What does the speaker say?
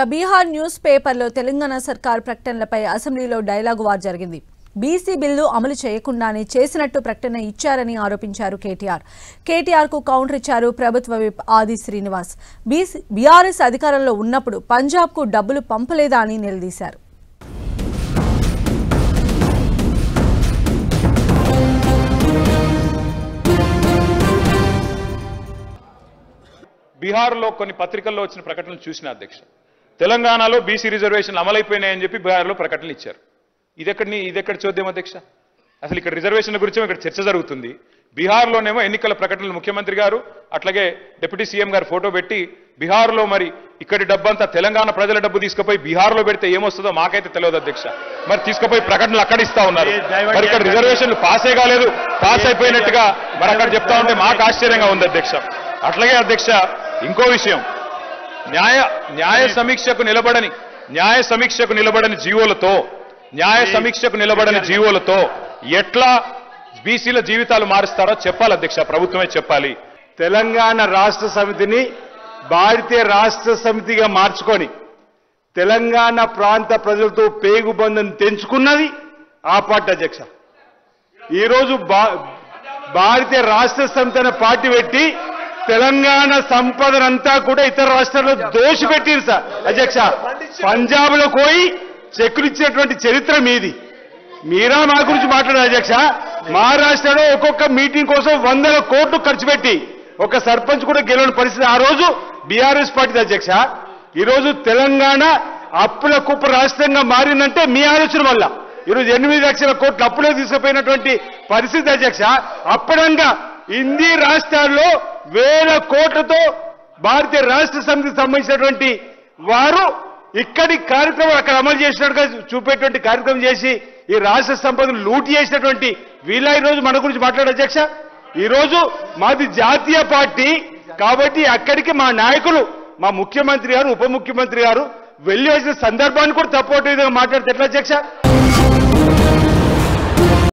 Bihar news పేపర్లో తెలంగాణ సర్కార్ ప్రకటనలపై అసెంబ్లీలో డైలాగు వార్ జరిగింది. బీసీ బిల్లు అమలు చేయకుండానే చేసినట్టు ప్రకటన ఇచ్చారని ఆరోపించారు కేటీఆర్ కు కౌంటర్ ఇచ్చారు ప్రభుత్వ విప్ ఆది శ్రీనివాస్. బీఆర్ఎస్ అధికారంలో ఉన్నప్పుడు పంజాబ్ కు డబ్బులు పంపలేదా అని నిలదీశారు. బీహార్లో కొన్ని పత్రికల్లో వచ్చిన ప్రకటనలు చూసిన అధ్యక్ష, తెలంగాణలో బీసీ రిజర్వేషన్లు అమలైపోయినాయని చెప్పి బీహార్లో ప్రకటనలు ఇచ్చారు. ఇదెక్కడ చూద్దాం అధ్యక్ష? అసలు ఇక్కడ రిజర్వేషన్ల గురించి ఇక్కడ చర్చ జరుగుతుంది. బీహార్లోనేమో ఎన్నికల ప్రకటనలు ముఖ్యమంత్రి గారు అట్లాగే డిప్యూటీ సీఎం గారు ఫోటో పెట్టి బీహార్లో మరి ఇక్కడి డబ్బంతా తెలంగాణ ప్రజల డబ్బు తీసుకుపోయి బీహార్లో పెడితే ఏమొస్తుందో మాకైతే తెలియదు అధ్యక్ష. మరి తీసుకుపోయి ప్రకటనలు అక్కడ ఇస్తా ఉన్నారు. మరి ఇక్కడ రిజర్వేషన్లు పాసే కాలేదు, పాస్ అయిపోయినట్టుగా మరి అక్కడ చెప్తా ఉంటే మాకు ఆశ్చర్యంగా ఉంది అధ్యక్ష. అట్లాగే అధ్యక్ష ఇంకో విషయం, న్యాయ సమీక్షకు నిలబడని జీవోలతో ఎట్లా బీసీల జీవితాలు మారుస్తారో చెప్పాలి అధ్యక్ష, ప్రభుత్వమే చెప్పాలి. తెలంగాణ రాష్ట్ర సమితిని భారతీయ రాష్ట్ర సమితిగా మార్చుకొని తెలంగాణ ప్రాంత ప్రజలతో పేగుబంధం తెంచుకున్నది ఆ పార్టీ అధ్యక్ష. ఈరోజు భారతీయ రాష్ట్ర సమితి అనే పార్టీ పెట్టి తెలంగాణ సంపదనంతా కూడా ఇతర రాష్ట్రాల్లో దోషిపెట్టిరు సార్ అధ్యక్ష. పంజాబ్ లో పోయి చెక్కులు ఇచ్చినటువంటి చరిత్ర మీది. మీరా మా గురించి మాట్లాడారు అధ్యక్ష. మహారాష్ట్రలో ఒక్కొక్క మీటింగ్ కోసం 100 కోట్లు ఖర్చు పెట్టి ఒక సర్పంచ్ కూడా గెలవని పరిస్థితి ఆ రోజు బీఆర్ఎస్ పార్టీ అధ్యక్ష. ఈరోజు తెలంగాణ అప్పుల కుప్ప రాష్ట్రంగా మారిందంటే మీ ఆలోచన వల్ల. ఈరోజు 8 లక్షల కోట్లు అప్పులే తీసుకుపోయినటువంటి పరిస్థితి అధ్యక్ష. అప్పుడంగా హిందీ రాష్ట్రాల్లో 1000 కోట్లతో భారతీయ రాష్ట్ర సమితికి సంబంధించినటువంటి వారు ఇక్కడి కార్యక్రమం అక్కడ అమలు చేసినట్టుగా చూపేటువంటి కార్యక్రమం చేసి ఈ రాష్ట్ర సంపదను లూటి చేసినటువంటి వీళ్ళ ఈరోజు మన గురించి మాట్లాడే అధ్యక్ష. ఈరోజు మాది జాతీయ పార్టీ కాబట్టి అక్కడికి మా నాయకులు, మా ముఖ్యమంత్రి గారు, ఉప ముఖ్యమంత్రి గారు వెళ్ళి వచ్చిన సందర్భాన్ని కూడా తప్పటి విధంగా మాట్లాడితే ఎట్లా అధ్యక్ష?